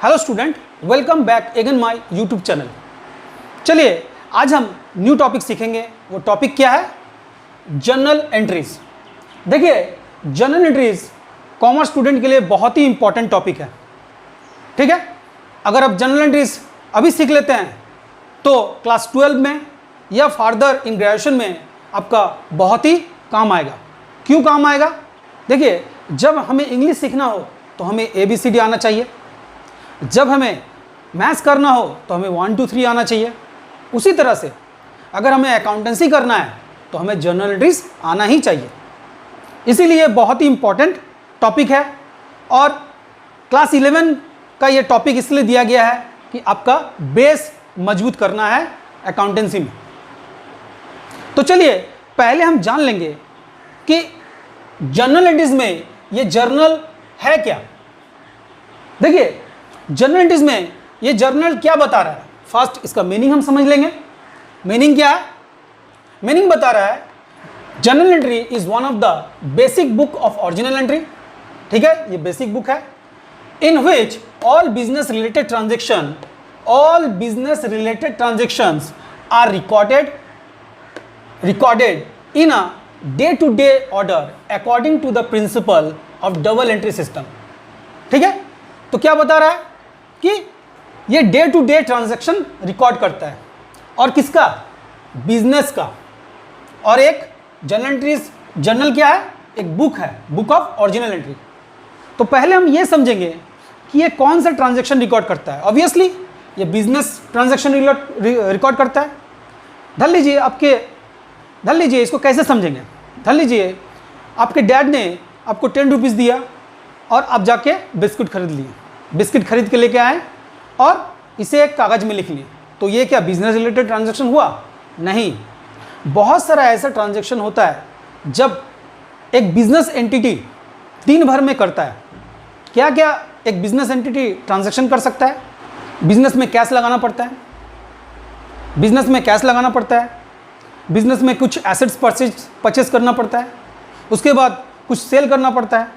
Hello student, welcome back again my YouTube channel. चलिए आज हम न्यू टॉपिक सीखेंगे। वो टॉपिक क्या है? Journal entries. देखिए, जर्नल एंट्रीज कॉमर्स स्टूडेंट के लिए बहुत ही इंपॉर्टेंट टॉपिक है। ठीक है, अगर आप जर्नल एंट्रीज अभी सीख लेते हैं तो क्लास 12 में या फार्दर इन ग्रेजुएशन में आपका बहुत ही काम आएगा। क्यों काम आएगा? देखिए, जब हमें इंग्लिश सीखना हो तो हमें ABCD आना चाहिए, जब हमें मैथ्स करना हो तो हमें 1 2 3 आना चाहिए। उसी तरह से अगर हमें अकाउंटेंसी करना है तो हमें जर्नल एंट्रीज आना ही चाहिए। इसीलिए बहुत ही इंपॉर्टेंट टॉपिक है और क्लास 11 का ये टॉपिक इसलिए दिया गया है कि आपका बेस मजबूत करना है अकाउंटेंसी में। तो चलिए पहले हम जान लेंगे कि जर्नल एंट्रीज में ये जर्नल है क्या। देखिए, जर्नल एंट्रीज में ये जर्नल क्या बता रहा है। फर्स्ट इसका मीनिंग हम समझ लेंगे। मीनिंग क्या है? मीनिंग बता रहा है journal entry is one of the basic book of original entry. ठीक है, ये बेसिक बुक है in which all business related transactions are recorded in a day-to-day order according to the principle of double entry system। ठीक है, तो क्या बता रहा है कि ये day to day transaction record करता है और किसका? बिजनेस का। और एक जर्नल एंट्रीज, जर्नल क्या है? एक बुक है, बुक ऑफ ओरिजिनल एंट्री। तो पहले हम ये समझेंगे कि ये कौन सा ट्रांजैक्शन रिकॉर्ड करता है। ऑब्वियसली ये बिजनेस ट्रांजैक्शन रिकॉर्ड करता है। धर लीजिए इसको कैसे समझेंगे। धर लीजिए आपके डैड ने आपको 10 रुपीज़ दिया और आप जाके बिस्किट खरीद लिए। बिस्किट खरीद के लेके आए और इसे एक कागज़ में लिख लिए। तो ये क्या बिजनेस रिलेटेड ट्रांजैक्शन हुआ? नहीं। बहुत सारा ऐसा ट्रांजैक्शन होता है जब एक बिजनेस एंटिटी दिन भर में करता है। क्या क्या एक बिजनेस एंटिटी ट्रांजैक्शन कर सकता है? बिजनेस में कैश लगाना पड़ता है, बिजनेस में कैश लगाना पड़ता है, बिजनेस में कुछ एसेट्स परचेज करना पड़ता है, उसके बाद कुछ सेल करना पड़ता है,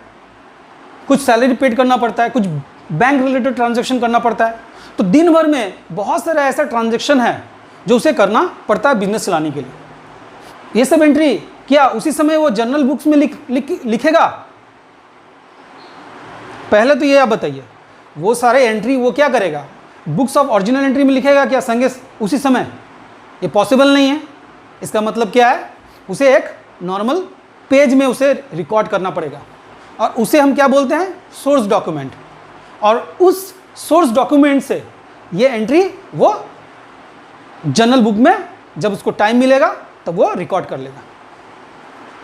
कुछ सैलरी पेड करना पड़ता है, कुछ बैंक रिलेटेड ट्रांजैक्शन करना पड़ता है। तो दिन भर में बहुत सारा ऐसा ट्रांजैक्शन है जो उसे करना पड़ता है बिजनेस चलाने के लिए। ये सब एंट्री क्या उसी समय वो जर्नल बुक्स में लिखेगा? पहले तो ये आप बताइए, वो सारे एंट्री वो क्या करेगा? बुक्स ऑफ ओरिजिनल एंट्री में लिखेगा क्या संगे उसी समय? ये पॉसिबल नहीं है। इसका मतलब क्या है? उसे एक नॉर्मल पेज में उसे रिकॉर्ड करना पड़ेगा और उसे हम क्या बोलते हैं? Source document. और उस सोर्स डॉक्यूमेंट से ये एंट्री वो जर्नल बुक में जब उसको टाइम मिलेगा तब वो रिकॉर्ड कर लेगा।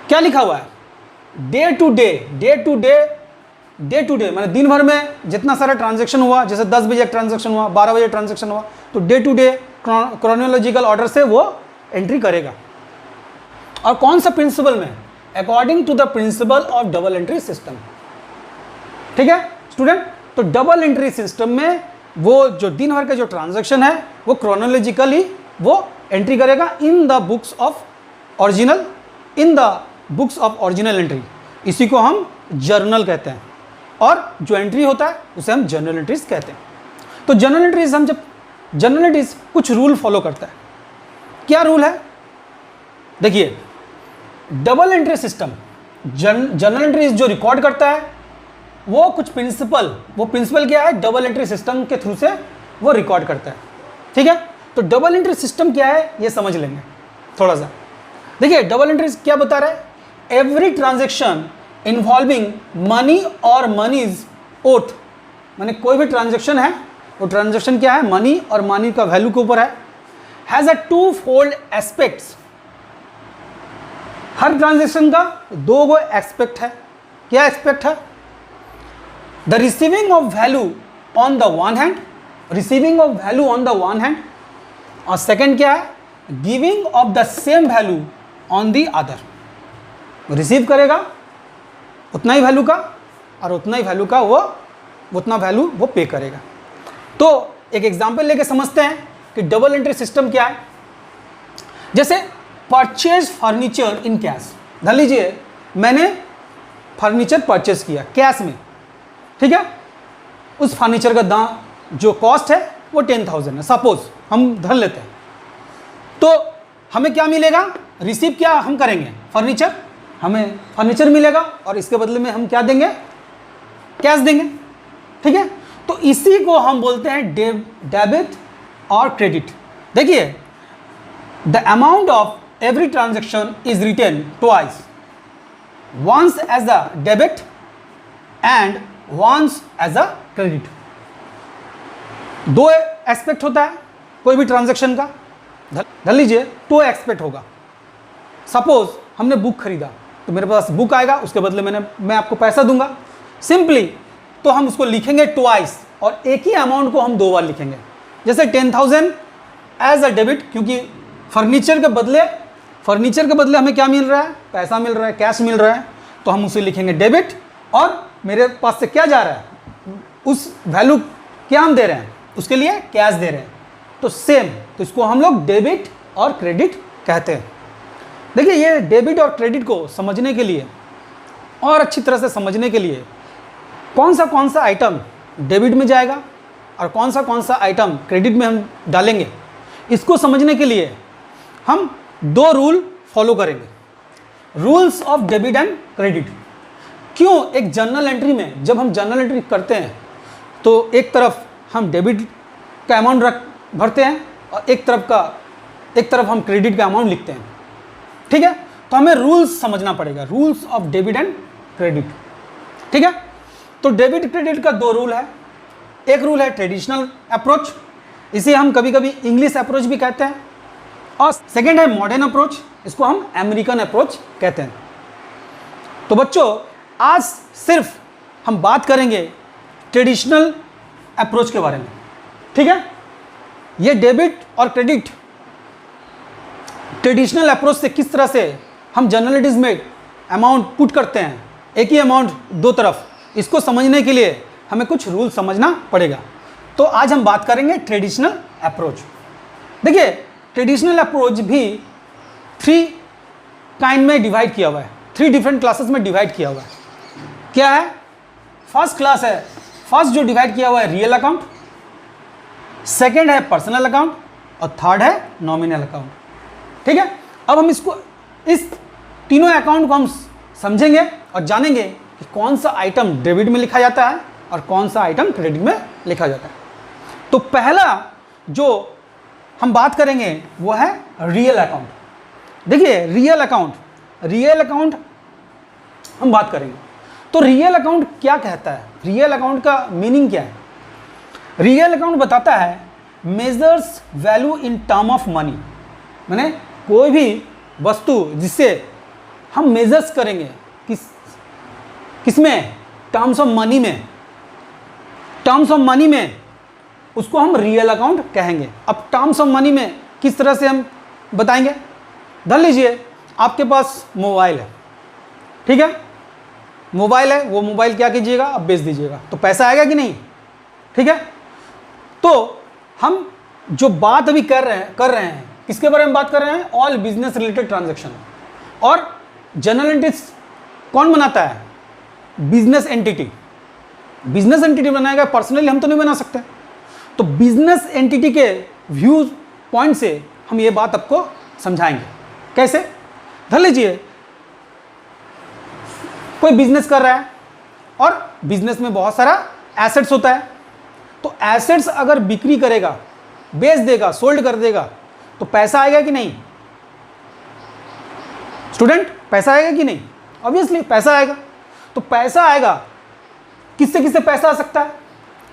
क्या लिखा हुआ है? डे टू डे माने दिन भर में जितना सारा ट्रांजैक्शन हुआ, जैसे 10 बजे एक ट्रांजैक्शन हुआ, 12 बजे ट्रांजैक्शन हुआ, तो day to day chronological order से वो एंट्री करेगा। और कौन सा प्रिंसिपल में? According to the principle of double entry system. ठीक है स्टूडेंट, तो डबल एंट्री सिस्टम में वो जो दिन भर का जो ट्रांजैक्शन है वो क्रोनोलॉजिकली वो एंट्री करेगा in the books of original entry. इसी को हम जर्नल कहते हैं और जो एंट्री होता है उसे हम जर्नल एंट्रीज कहते हैं। तो जर्नल एंट्रीज कुछ रूल फॉलो करता है। क्या रूल है? देखिए, double entry system journal entries जो रिकॉर्ड करता है वो कुछ प्रिंसिपल क्या है? डबल एंट्री सिस्टम के थ्रू से वो रिकॉर्ड करता है। ठीक है, तो डबल एंट्री सिस्टम क्या है ये समझ लेंगे थोड़ा सा। देखिए, डबल एंट्रीज क्या बता रहा है? एवरी ट्रांजेक्शन इन्वॉल्विंग मनी और मनीज ओथ, माने कोई भी ट्रांजेक्शन है वो ट्रांजेक्शन क्या है? मनी और मनी का वैल्यू के ऊपर है। Has a two fold aspects. हर ट्रांजेक्शन का दो गो एस्पेक्ट है। क्या एस्पेक्ट है? The receiving of value on the one hand, और सेकंड क्या है? Giving of the same value on the other. Receive करेगा उतना ही वैल्यू का और उतना वैल्यू वो पे करेगा। तो एक एग्जांपल लेके समझते हैं कि डबल एंट्री सिस्टम क्या है। जैसे परचेज फर्नीचर इन कैश। धर लीजिए मैंने फर्नीचर परचेज किया कैश में, ठीक है। उस फर्नीचर का दाम जो कॉस्ट है वो 10,000 है, सपोज हम धर लेते हैं। तो हमें क्या मिलेगा, रिसीव क्या हम करेंगे, फर्नीचर, हमें फर्नीचर मिलेगा और इसके बदले में हम क्या देंगे, कैश देंगे। ठीक है, तो इसी को हम बोलते हैं डेबिट और क्रेडिट। देखिए, the amount of every transaction is written twice, once as a debit and once as a credit. दो एस्पेक्ट होता है कोई भी ट्रांजैक्शन का, धर लीजिए 2 एस्पेक्ट होगा। सपोज हमने बुक खरीदा तो मेरे पास बुक आएगा, उसके बदले मैं आपको पैसा दूंगा सिंपली, तो हम उसको लिखेंगे ट्वाइस और एक ही अमाउंट को हम 2 बार लिखेंगे। जैसे 10,000 एज अ डेबिट, क्योंकि फर्नीचर के बदले हमें क्या मिल रहा है, पैसा मिल रहा है, कैश मिल रहा है, तो हम उसे लिखेंगे डेबिट, और मेरे पास से क्या जा रहा है, उस वैल्यू क्या हम दे रहे हैं, उसके लिए कैश दे रहे हैं, तो सेम, तो इसको हम लोग डेबिट और क्रेडिट कहते हैं। देखिए, ये डेबिट और क्रेडिट को समझने के लिए और अच्छी तरह से समझने के लिए कौन सा आइटम डेबिट में जाएगा और कौन सा आइटम क्रेडिट में हम डालेंगे, इसको समझने के लिए हम 2 रूल फॉलो करेंगे, rules of debit and credit. क्यों, एक जर्नल एंट्री में जब हम जर्नल एंट्री करते हैं तो एक तरफ हम डेबिट का अमाउंट भरते हैं और एक तरफ हम क्रेडिट का अमाउंट लिखते हैं। ठीक है, तो हमें रूल्स समझना पड़ेगा, rules of debit and credit. ठीक है, तो डेबिट क्रेडिट का 2 रूल है। एक रूल है ट्रेडिशनल अप्रोच, इसे हम कभी कभी इंग्लिश अप्रोच भी कहते हैं, और सेकेंड है मॉडर्न अप्रोच, इसको हम अमेरिकन अप्रोच कहते हैं। तो बच्चों, आज सिर्फ हम बात करेंगे ट्रेडिशनल अप्रोच के बारे में। ठीक है, ये डेबिट और क्रेडिट ट्रेडिशनल अप्रोच से किस तरह से हम जर्नल एंट्रीज में अमाउंट पुट करते हैं, एक ही अमाउंट 2 तरफ, इसको समझने के लिए हमें कुछ रूल समझना पड़ेगा। तो आज हम बात करेंगे ट्रेडिशनल अप्रोच। देखिए, ट्रेडिशनल अप्रोच भी 3 काइंड में डिवाइड किया हुआ है, 3 डिफरेंट क्लासेस में डिवाइड किया हुआ है। क्या है, फर्स्ट क्लास है, फर्स्ट जो डिवाइड किया हुआ है रियल अकाउंट, सेकेंड है पर्सनल अकाउंट और थर्ड है नॉमिनल अकाउंट। ठीक है, अब हम इस तीनों अकाउंट को हम समझेंगे और जानेंगे कि कौन सा आइटम डेबिट में लिखा जाता है और कौन सा आइटम क्रेडिट में लिखा जाता है। तो पहला जो हम बात करेंगे वो है रियल अकाउंट। देखिए, रियल अकाउंट हम बात करेंगे। तो रियल अकाउंट क्या कहता है, रियल अकाउंट का मीनिंग क्या है? रियल अकाउंट बताता है measures value in term of money, माने कोई भी वस्तु जिससे हम मेजर्स करेंगे किसमें, टर्म्स ऑफ मनी में, टर्म्स ऑफ मनी में उसको हम रियल अकाउंट कहेंगे। अब टर्म्स ऑफ मनी में किस तरह से हम बताएंगे, धर लीजिए आपके पास मोबाइल है, ठीक है, मोबाइल है, वो मोबाइल क्या कीजिएगा, अब बेच दीजिएगा, तो पैसा आएगा कि नहीं? ठीक है, तो हम जो बात अभी कर रहे हैं किसके बारे में बात कर रहे हैं, ऑल बिजनेस रिलेटेड ट्रांजैक्शन। और जर्नल एंट्रीज कौन बनाता है, बिजनेस एंटिटी। बिजनेस एंटिटी बनाएगा, पर्सनली हम तो नहीं बना सकते। तो बिजनेस एंटिटी के व्यू पॉइंट से हम ये बात आपको समझाएंगे। कैसे, धर लीजिए कोई बिजनेस कर रहा है और बिजनेस में बहुत सारा एसेट्स होता है, तो एसेट्स अगर बिक्री करेगा, बेच देगा, सोल्ड कर देगा, तो पैसा आएगा कि नहीं? स्टूडेंट, पैसा आएगा कि नहीं? ऑब्वियसली पैसा आएगा। तो पैसा आएगा, किससे किससे पैसा आ सकता है?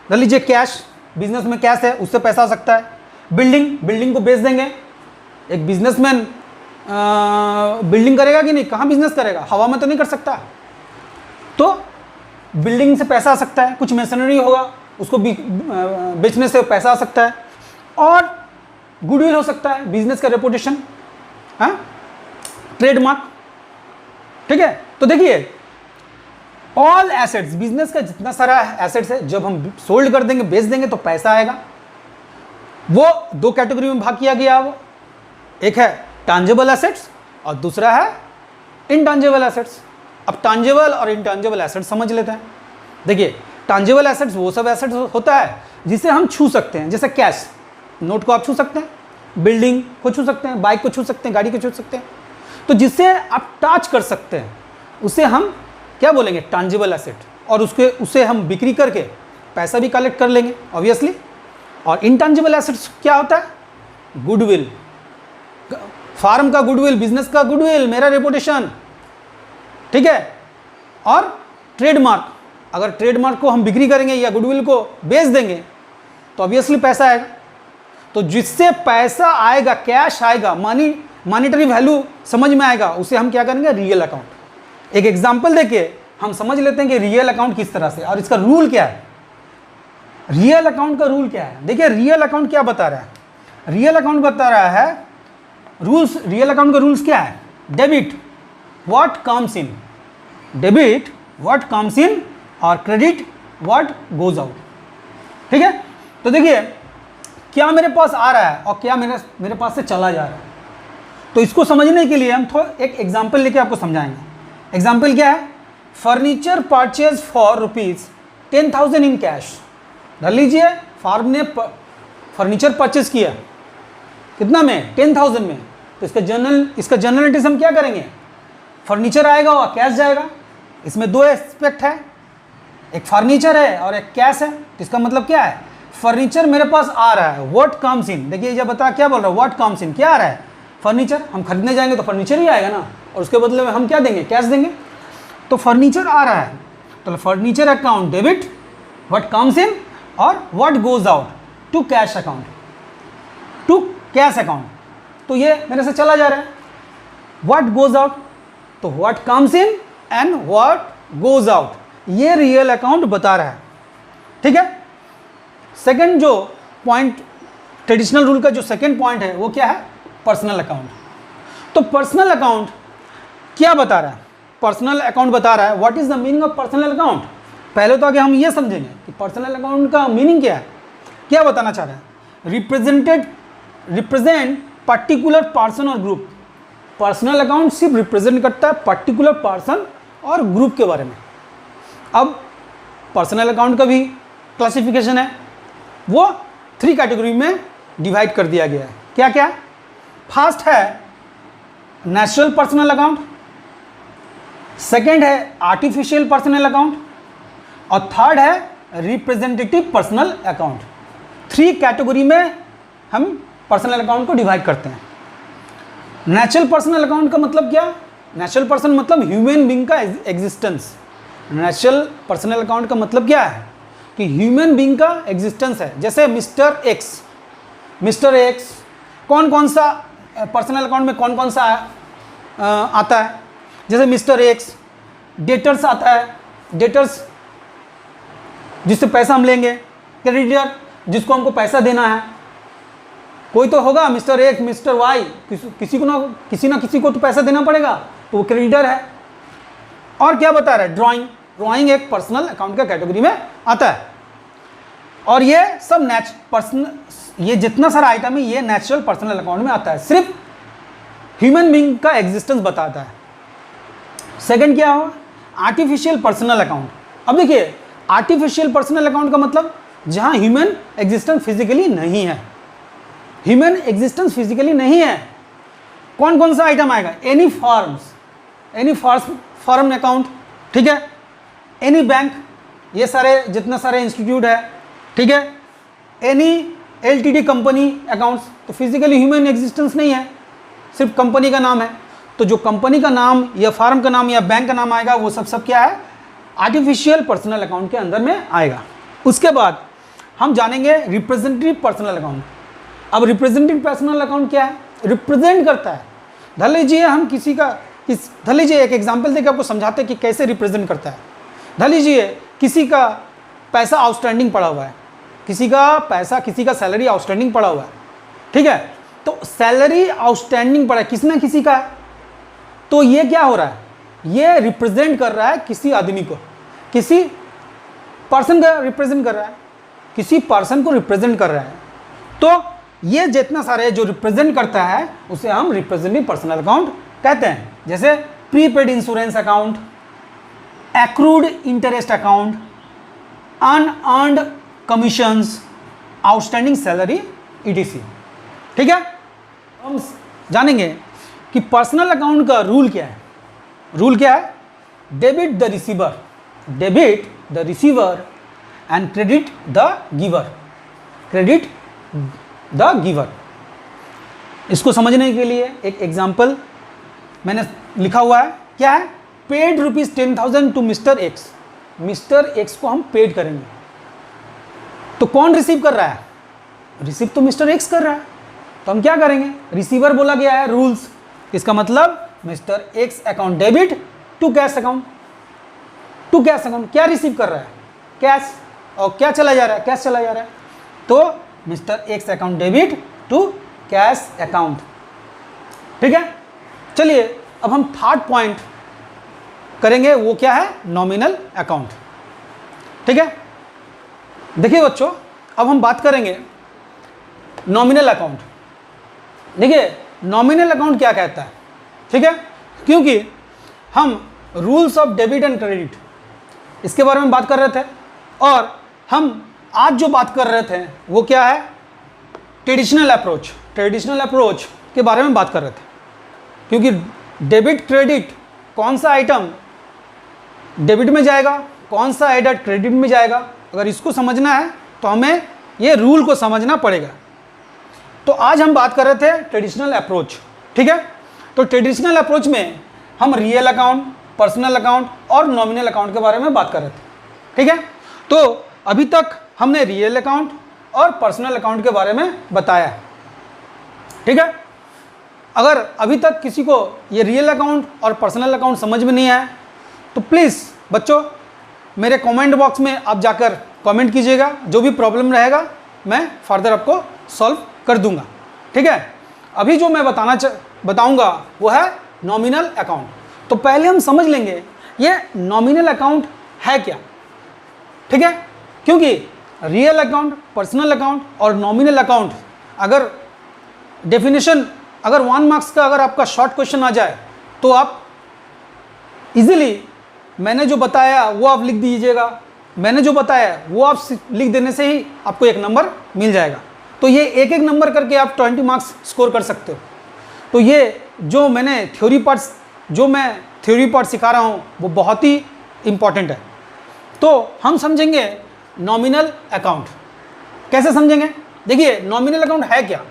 धर लीजिए कैश, बिजनेस में कैश है, उससे पैसा आ सकता है। बिल्डिंग को बेच देंगे, एक बिजनेसमैन बिल्डिंग करेगा कि नहीं? कहाँ बिजनेस करेगा, हवा में तो नहीं कर सकता, तो बिल्डिंग से पैसा आ सकता है। कुछ मशीनरी होगा, उसको बेचने से पैसा आ सकता है। और गुडविल हो सकता है, बिजनेस का रेपुटेशन, हाँ, ट्रेडमार्क। ठीक है, तो देखिए ऑल एसेट्स, बिजनेस का जितना सारा एसेट्स है, जब हम सोल्ड कर देंगे, बेच देंगे, तो पैसा आएगा। वो 2 कैटेगरी में भाग किया गया। वो एक है टांजेबल एसेट्स और दूसरा है इनटांजेबल एसेट्स। अब टांजेबल और इनटांजेबल एसेट्स समझ लेते हैं। देखिए, टांजिबल एसेट्स वो सब एसेट्स होता है जिसे हम छू सकते हैं, जैसे कैश, नोट को आप छू सकते हैं, बिल्डिंग को छू सकते हैं, बाइक को छू सकते हैं, गाड़ी को छू सकते हैं। तो जिसे आप टच कर सकते हैं उसे हम क्या बोलेंगे, टांजिबल एसेट। और उसे हम बिक्री करके पैसा भी कलेक्ट कर लेंगे ऑब्वियसली। और इनटांजिबल एसेट्स क्या होता है, गुडविल, फार्म का गुडविल, बिजनेस का गुडविल, मेरा रेपुटेशन, ठीक है। और ट्रेडमार्क, अगर ट्रेडमार्क को हम बिक्री करेंगे या गुडविल को बेच देंगे तो ऑब्वियसली पैसा आएगा। तो जिससे पैसा आएगा, कैश आएगा, मॉनिटरी वैल्यू समझ में आएगा, उसे हम क्या करेंगे, रियल अकाउंट। एक एग्जांपल देके हम समझ लेते हैं कि रियल अकाउंट किस तरह से, और इसका रूल क्या है। रियल अकाउंट का रूल क्या है, देखिए रियल अकाउंट क्या बता रहा है। रियल अकाउंट बता रहा है रूल्स, रियल अकाउंट का रूल्स क्या है, debit what comes in, debit what comes in, और क्रेडिट व्हाट गोज आउट, ठीक है। तो देखिए क्या मेरे पास आ रहा है और क्या मेरे पास से चला जा रहा है। तो इसको समझने के लिए हम थोड़ा एक एग्जाम्पल लेके आपको समझाएंगे। एग्जाम्पल क्या है, furniture purchase for ₹10,000 in cash. धर लीजिए फार्म ने फर्नीचर परचेज किया, कितना में, 10,000 में। तो इसका जनरल एंट्रीज हम क्या करेंगे, फर्नीचर आएगा और कैश जाएगा। इसमें दो एस्पेक्ट है, एक फर्नीचर है और एक कैश है। तो इसका मतलब क्या है, फर्नीचर मेरे पास आ रहा है, व्हाट कम्स इन, देखिए ये बता क्या बोल रहा है, व्हाट कम्स इन, क्या आ रहा है, फर्नीचर। हम खरीदने जाएंगे तो फर्नीचर ही आएगा ना, और उसके बदले में हम क्या देंगे, कैश देंगे। तो फर्नीचर आ रहा है, तो furniture account debit what comes in, और what goes out to cash account, to cash account. तो ये मेरे से चला जा रहा है, व्हाट गोज आउट, तो what comes in and what goes out, ये रियल अकाउंट बता रहा है, ठीक है। सेकंड जो पॉइंट, ट्रेडिशनल रूल का जो सेकंड पॉइंट है वो क्या है, पर्सनल अकाउंट। तो पर्सनल अकाउंट क्या बता रहा है, पर्सनल अकाउंट बता रहा है what is the meaning of personal account. पहले तो आगे हम ये समझेंगे कि पर्सनल अकाउंट का मीनिंग क्या है, क्या बताना चाह रहा है। रिप्रेजेंट पर्टिकुलर पर्सन और ग्रुप। पर्सनल अकाउंट सिर्फ रिप्रेजेंट करता है पर्टिकुलर पर्सन और ग्रुप के बारे में। अब पर्सनल अकाउंट का भी क्लासिफिकेशन है, वो 3 कैटेगरी में डिवाइड कर दिया गया है। क्या क्या, फर्स्ट है नेचुरल पर्सनल अकाउंट, सेकंड है आर्टिफिशियल पर्सनल अकाउंट, और थर्ड है रिप्रेजेंटेटिव पर्सनल अकाउंट। 3 कैटेगरी में हम पर्सनल अकाउंट को डिवाइड करते हैं। नेचुरल पर्सनल अकाउंट का मतलब क्या, नेचुरल पर्सन मतलब ह्यूमन बीइंग का एग्जिस्टेंस। नेचुरल पर्सनल अकाउंट का मतलब क्या है कि ह्यूमन बीइंग का एग्जिस्टेंस है। जैसे मिस्टर एक्स, कौन कौन सा पर्सनल अकाउंट में कौन कौन सा आता है, जैसे मिस्टर एक्स, डेटर्स आता है, डेटर्स जिससे पैसा हम लेंगे, क्रेडिटर जिसको हमको पैसा देना है, कोई तो होगा मिस्टर एक्स, मिस्टर वाई, किसी ना किसी को तो पैसा देना पड़ेगा, तो वो क्रेडिटर है। और क्या बता रहा है, ड्राइंग एक पर्सनल अकाउंट का कैटेगरी में आता है। और ये सब ये जितना सारा आइटम है ये नेचुरल पर्सनल अकाउंट में आता है, सिर्फ ह्यूमन बीइंग का एग्जिस्टेंस बताता है। सेकंड क्या हुआ, आर्टिफिशियल पर्सनल अकाउंट। अब देखिए आर्टिफिशियल पर्सनल अकाउंट का मतलब जहां ह्यूमन एग्जिस्टेंस फिजिकली नहीं है, ह्यूमन एग्जिस्टेंस फिजिकली नहीं है। कौन कौन सा आइटम आएगा, एनी फॉर्म अकाउंट, ठीक है, एनी बैंक, ये सारे जितना सारे इंस्टीट्यूट है, ठीक है, एनी LTD कंपनी अकाउंट्स। तो फिजिकली ह्यूमन एग्जिस्टेंस नहीं है, सिर्फ कंपनी का नाम है। तो जो कंपनी का नाम या फार्म का नाम या बैंक का नाम आएगा वो सब क्या है, आर्टिफिशियल पर्सनल अकाउंट के अंदर में आएगा। उसके बाद हम जानेंगे रिप्रेजेंटेटिव पर्सनल अकाउंट। अब रिप्रेजेंटेटिव पर्सनल अकाउंट क्या है, रिप्रेजेंट करता है। धर लीजिए धर लीजिए एक एग्जांपल देकर आपको समझाते हैं कि कैसे रिप्रेजेंट करता है। धर लीजिए किसी का पैसा आउटस्टैंडिंग पड़ा हुआ है, किसी का सैलरी आउटस्टैंडिंग पड़ा हुआ है, ठीक है। तो सैलरी आउटस्टैंडिंग पड़ा है किसी ना किसी का, तो ये क्या हो रहा है, ये रिप्रेजेंट कर रहा है किसी आदमी को, किसी पर्सन का रिप्रेजेंट कर रहा है, किसी पर्सन को रिप्रेजेंट कर रहा है। तो ये जितना सारे जो रिप्रेजेंट करता है उसे हम रिप्रेजेंटेटिव पर्सनल अकाउंट कहते हैं। जैसे prepaid insurance account, accrued interest account, unearned commissions, outstanding salary, etc. ठीक है, हम जानेंगे कि पर्सनल अकाउंट का रूल क्या है। रूल क्या है? Debit the receiver, debit the receiver and credit the giver, credit the giver. इसको समझने के लिए एक एग्जाम्पल मैंने लिखा हुआ है। क्या है? Paid ₹10,000 to mister X. Mister X को हम पेड करेंगे, तो कौन रिसीव कर रहा है? रिसीव तो मिस्टर एक्स कर रहा है, तो हम क्या करेंगे? रिसीवर बोला गया है, रूल्स। इसका मतलब mister X account debit to cash account, to cash account. क्या रिसीव कर रहा है? कैश। और क्या चला जा रहा है? कैश चला जा रहा है, तो mister X account debit to cash account. ठीक है, चलिए अब हम थर्ड पॉइंट करेंगे, वो क्या है? Nominal account. ठीक है, देखिए बच्चों, अब हम बात करेंगे नॉमिनल अकाउंट। देखिए नॉमिनल अकाउंट क्या कहता है, ठीक है, क्योंकि हम rules of debit and credit इसके बारे में बात कर रहे थे, और हम आज जो बात कर रहे थे वो क्या है? ट्रेडिशनल अप्रोच, ट्रेडिशनल अप्रोच के बारे में बात कर रहे थे। क्योंकि डेबिट क्रेडिट, कौन सा आइटम डेबिट में जाएगा, कौन सा आइटम क्रेडिट में जाएगा, अगर इसको समझना है तो हमें ये रूल को समझना पड़ेगा। तो आज हम बात कर रहे थे ट्रेडिशनल अप्रोच। ठीक है, तो ट्रेडिशनल अप्रोच में हम रियल अकाउंट, पर्सनल अकाउंट और नॉमिनल अकाउंट के बारे में बात कर रहे थे। ठीक है, तो अभी तक हमने रियल अकाउंट और पर्सनल अकाउंट के बारे में बताया। ठीक है, अगर अभी तक किसी को ये रियल अकाउंट और पर्सनल अकाउंट समझ में नहीं आया तो प्लीज़ बच्चों मेरे कमेंट बॉक्स में आप जाकर कमेंट कीजिएगा, जो भी प्रॉब्लम रहेगा मैं फर्दर आपको सॉल्व कर दूंगा। ठीक है, अभी जो मैं बताऊंगा वो है नॉमिनल अकाउंट। तो पहले हम समझ लेंगे ये नॉमिनल अकाउंट है क्या। ठीक है, क्योंकि रियल अकाउंट, पर्सनल अकाउंट और नॉमिनल अकाउंट, अगर डेफिनेशन, अगर 1 मार्क्स का अगर आपका शॉर्ट क्वेश्चन आ जाए तो आप इजीली मैंने जो बताया वो आप लिख दीजिएगा, मैंने जो बताया वो आप लिख देने से ही आपको 1 नंबर मिल जाएगा। तो ये एक एक नंबर करके आप 20 मार्क्स स्कोर कर सकते हो। तो ये जो मैंने थ्योरी पार्ट सिखा रहा हूँ वो बहुत ही इम्पॉर्टेंट है। तो हम समझेंगे नॉमिनल अकाउंट। कैसे समझेंगे? देखिए नॉमिनल अकाउंट है क्या,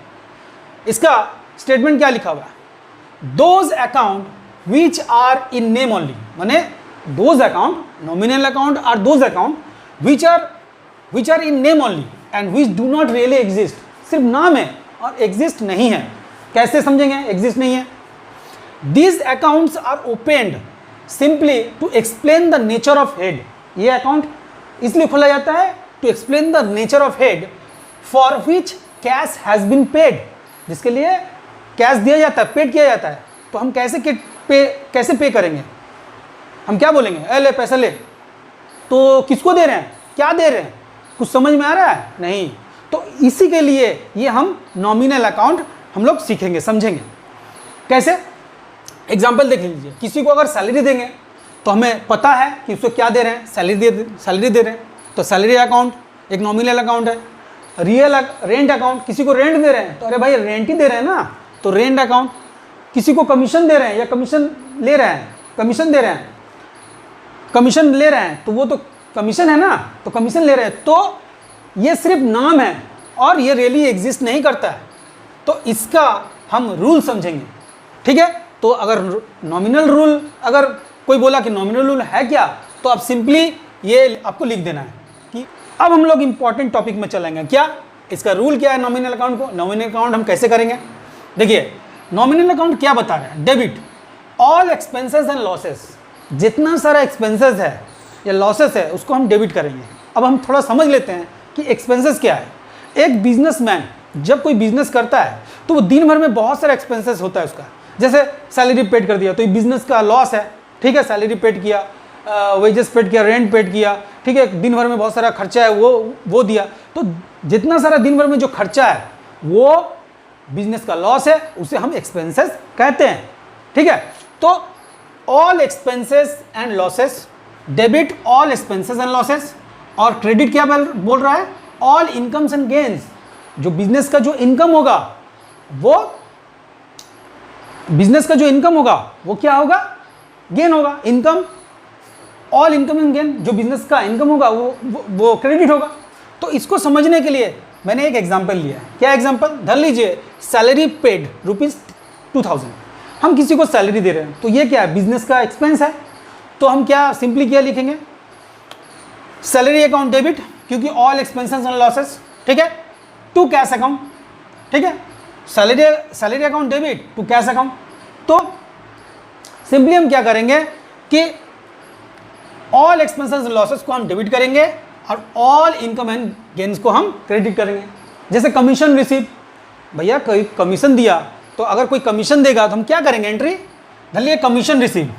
इसका स्टेटमेंट क्या लिखा हुआ है? Those account which are in name only, माने those account, nominal account are those account which are in name only and which do not really exist. सिर्फ नाम है और एग्जिस्ट नहीं है। कैसे समझेंगे एग्जिस्ट नहीं है? These accounts are opened simply to explain the nature of head. ये अकाउंट इसलिए खोला जाता है to explain the nature of head for which cash has been paid, जिसके लिए कैश दिया जाता है, पेड किया जाता है। तो हम कैसे पे करेंगे? हम क्या बोलेंगे? ए ले पैसा ले, तो किसको दे रहे हैं, क्या दे रहे हैं, कुछ समझ में आ रहा है? नहीं। तो इसी के लिए ये हम नॉमिनल अकाउंट हम लोग सीखेंगे, समझेंगे। कैसे? एग्जाम्पल देख लीजिए, किसी को अगर सैलरी देंगे तो हमें पता है कि उसको क्या दे रहे हैं, सैलरी दे रहे हैं, तो सैलरी अकाउंट एक नॉमिनल अकाउंट है। रेंट अकाउंट, किसी को रेंट दे रहे हैं तो अरे भाई रेंट ही दे रहे हैं ना, तो रेंट अकाउंट। किसी को कमीशन दे रहे हैं या कमीशन ले रहे हैं, कमीशन ले रहे हैं तो वो तो कमीशन है ना, तो कमीशन ले रहे हैं। तो ये सिर्फ नाम है और ये रियली एग्जिस्ट नहीं करता है, तो इसका हम रूल समझेंगे। ठीक है, तो अगर नॉमिनल रूल, अगर कोई बोला कि नॉमिनल रूल है क्या, तो आप सिंपली ये आपको लिख देना है कि अब हम लोग इंपॉर्टेंट टॉपिक में चलेंगे। क्या इसका रूल क्या है नॉमिनल अकाउंट को? नॉमिनल अकाउंट हम कैसे करेंगे? देखिए नॉमिनल अकाउंट क्या बता रहा है? Debit all expenses and losses, जितना सारा एक्सपेंसेस है या लॉसेस है उसको हम डेबिट करेंगे। अब हम थोड़ा समझ लेते हैं कि एक्सपेंसेस क्या है। एक बिजनेसमैन जब कोई बिजनेस करता है तो वो दिन भर में बहुत सारा एक्सपेंसेस होता है उसका। जैसे सैलरी पेड कर दिया तो ये बिजनेस का लॉस है, ठीक है, सैलरी पेड किया, वेजेस पेड किया, रेंट पेड किया, ठीक है, दिन भर में बहुत सारा खर्चा है वो दिया। तो जितना सारा दिन भर में जो खर्चा है वो बिजनेस का लॉस है, उसे हम एक्सपेंसेस कहते हैं। ठीक है, तो all expenses and losses, debit all expenses and losses और क्रेडिट क्या बोल रहा है, ऑल इनकम्स एंड गेन्स। जो बिजनेस का जो इनकम होगा वो क्या होगा, गेन होगा। Income, all income and gain, जो बिजनेस का इनकम होगा वो क्रेडिट होगा। तो इसको समझने के लिए मैंने एक एग्जांपल लिया है। क्या एग्जांपल, धर लीजिए सैलरी पेड ₹2000, हम किसी को सैलरी दे रहे हैं, तो ये क्या है, बिजनेस का एक्सपेंस है। तो हम क्या सिंपली क्या लिखेंगे, सैलरी अकाउंट डेबिट, क्योंकि ऑल एक्सपेंसेस एंड लॉसेस, ठीक है, टू कैश अकाउंट, ठीक है, salary account debit to cash account. तो सिंपली हम क्या करेंगे कि ऑल एक्सपेंसेस एंड लॉसेस को हम डेबिट करेंगे और ऑल इनकम एंड गेन्स को हम क्रेडिट करेंगे। जैसे कमीशन रिसीव, भैया कोई कमीशन दिया, तो अगर कोई कमीशन देगा तो हम क्या करेंगे, एंट्री धर लिए commission receive,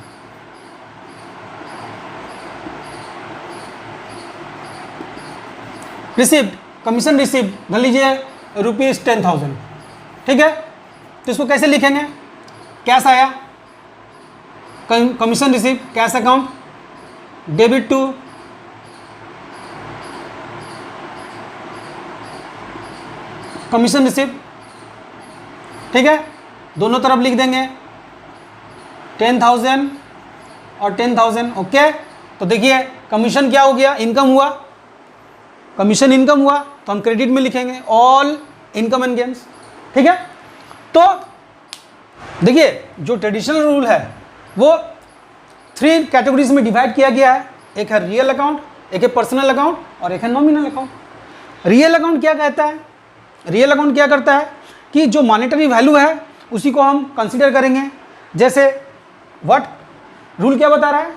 received, commission receive धर लीजिए ₹10,000, ठीक है। तो इसको कैसे लिखेंगे, कैश आया, commission receive cash account, debit to commission receive, ठीक है, दोनों तरफ लिख देंगे 10,000 और 10,000, ओके। तो देखिए कमीशन क्या हो गया, इनकम हुआ, कमीशन इनकम हुआ, तो हम क्रेडिट में लिखेंगे ऑल इनकम एंड गेन्स, ठीक है। तो देखिए जो ट्रेडिशनल रूल है वो 3 कैटेगरीज में डिवाइड किया गया है। एक है रियल अकाउंट, एक है पर्सनल अकाउंट और एक है नॉमिनल अकाउंट। रियल अकाउंट क्या कहता है, रियल अकाउंट क्या करता है कि जो मॉनेटरी वैल्यू है उसी को हम कंसीडर करेंगे। जैसे व्हाट रूल क्या बता रहा है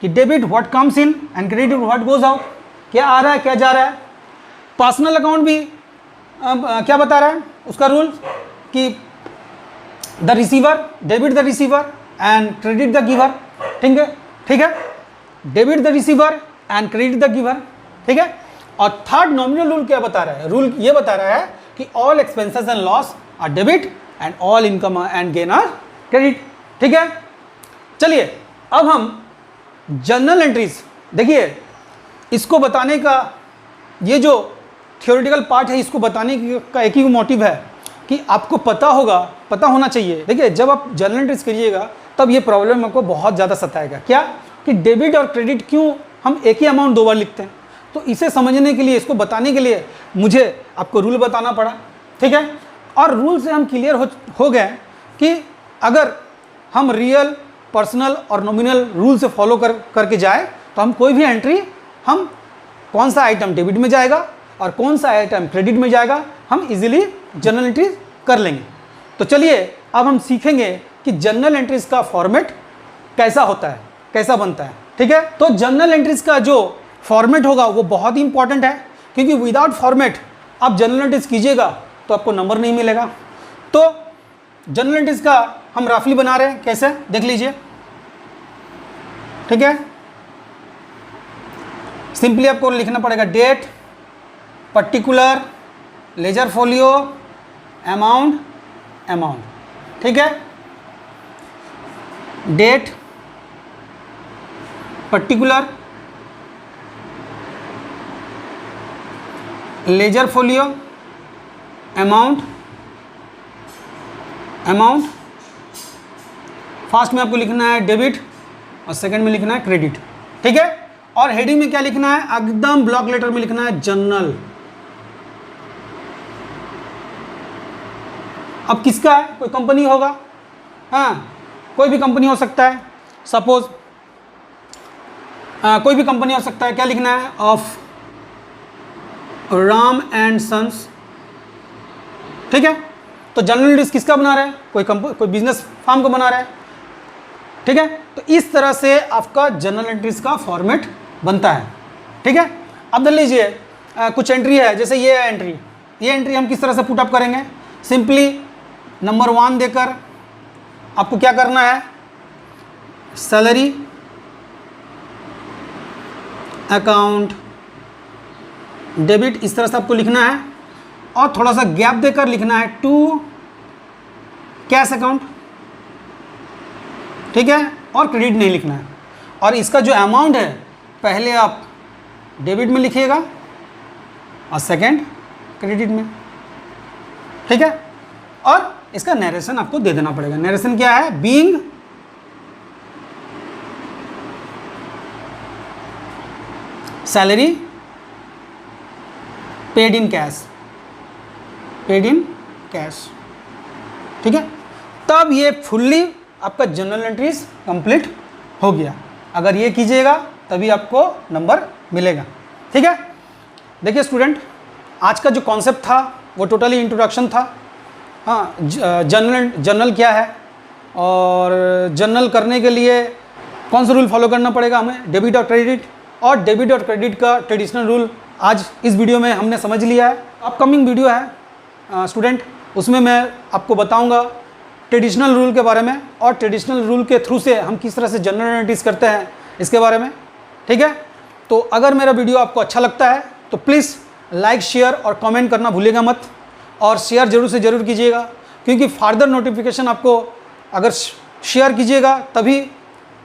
कि debit what comes in and credit what goes out, क्या आ रहा है क्या जा रहा है। पर्सनल अकाउंट भी क्या बता रहा है उसका रूल कि the receiver, debit the receiver and credit the giver, ठीक है, ठीक है, debit the receiver and credit the giver, ठीक है। और थर्ड नॉमिनल रूल क्या बता रहा है, रूल ये बता रहा है कि all expenses and loss are debit and all income and gain are credit, ठीक है। चलिए अब हम जर्नल एंट्रीज, देखिए इसको बताने का ये जो थियोरेटिकल पार्ट है, इसको बताने का एक ही मोटिव है कि आपको पता होना चाहिए। देखिए जब आप जर्नल एंट्रीज करिएगा तब ये प्रॉब्लम आपको बहुत ज़्यादा सताएगा, क्या कि डेबिट और क्रेडिट क्यों हम एक ही अमाउंट 2 बार लिखते हैं। तो इसे समझने के लिए, इसको बताने के लिए मुझे आपको रूल बताना पड़ा, ठीक है। और रूल से हम क्लियर हो गए कि अगर हम रियल, पर्सनल और नॉमिनल रूल से फॉलो करके जाए तो हम कोई भी एंट्री, हम कौन सा आइटम डेबिट में जाएगा और कौन सा आइटम क्रेडिट में जाएगा, हम इजीली जर्नल एंट्रीज कर लेंगे। तो चलिए अब हम सीखेंगे कि जर्नल एंट्रीज का फॉर्मेट कैसा होता है, कैसा बनता है, ठीक है। तो जर्नल एंट्रीज का जो फॉर्मेट होगा वो बहुत ही इंपॉर्टेंट है, क्योंकि विदाउट फॉर्मेट आप जर्नल एंट्रीज कीजिएगा तो आपको नंबर नहीं मिलेगा। तो जर्नल एंट्रीज का हम रफली बना रहे हैं, कैसे देख लीजिए, ठीक है। सिंपली आपको लिखना पड़ेगा date, particular, ledger folio, amount, ठीक है। Date, particular, ledger folio, amount, first में आपको लिखना है डेबिट और सेकंड में लिखना है क्रेडिट, ठीक है। और हेडिंग में क्या लिखना है, एकदम ब्लॉक लेटर में लिखना है जर्नल। अब किसका है, कोई कंपनी होगा, हाँ कोई भी कंपनी हो सकता है, सपोज कोई भी कंपनी हो सकता है। क्या लिखना है, ऑफ राम एंड सन्स, ठीक है। तो जर्नल एंट्रीज किसका बना रहा है, कोई बिजनेस फार्म को बना रहा है, ठीक है। तो इस तरह से आपका जर्नल एंट्रीज का फॉर्मेट बनता है, ठीक है। अब देख लीजिए कुछ एंट्री है, जैसे ये एंट्री हम किस तरह से पुटअप करेंगे। सिंपली नंबर 1 देकर आपको क्या करना है, सैलरी अकाउंट डेबिट, इस तरह से आपको लिखना है और थोड़ा सा गैप देकर लिखना है टू कैश अकाउंट, ठीक है। और क्रेडिट नहीं लिखना है। और इसका जो अमाउंट है पहले आप डेबिट में लिखिएगा और सेकंड क्रेडिट में, ठीक है। और इसका नरेशन आपको दे देना पड़ेगा। नरेशन क्या है? Being salary paid in cash, paid in cash, ठीक है। तब ये फुल्ली आपका जनरल एंट्रीज कंप्लीट हो गया। अगर ये कीजिएगा तभी आपको नंबर मिलेगा, ठीक है। देखिए स्टूडेंट, आज का जो कॉन्सेप्ट था वो टोटली इंट्रोडक्शन था। हाँ, जनरल क्या है और जनरल करने के लिए कौन सा रूल फॉलो करना पड़ेगा हमें, डेबिट और क्रेडिट, और डेबिट और क्रेडिट का ट्रेडिशनल रूल आज इस वीडियो में हमने समझ लिया है। अपकमिंग वीडियो है स्टूडेंट, उसमें मैं आपको बताऊंगा ट्रेडिशनल रूल के बारे में और ट्रेडिशनल रूल के थ्रू से हम किस तरह से जनरल एंट्रीज करते हैं इसके बारे में, ठीक है। तो अगर मेरा वीडियो आपको अच्छा लगता है तो प्लीज़ लाइक, शेयर और कमेंट करना भूलिएगा मत, और शेयर जरूर से ज़रूर कीजिएगा, क्योंकि फार्दर नोटिफिकेशन आपको अगर शेयर कीजिएगा तभी,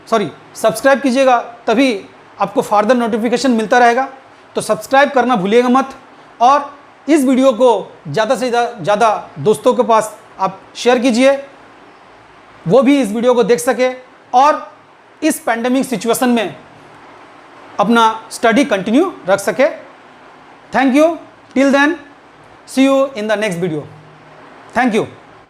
सब्सक्राइब कीजिएगा तभी आपको फार्दर नोटिफिकेशन मिलता रहेगा। तो सब्सक्राइब करना भूलिएगा मत, और इस वीडियो को ज़्यादा से ज़्यादा दोस्तों के पास आप शेयर कीजिए, वो भी इस वीडियो को देख सके और इस पैंडेमिक सिचुएशन में अपना स्टडी कंटिन्यू रख सके। Thank you. Till then, see you in the next video. Thank you.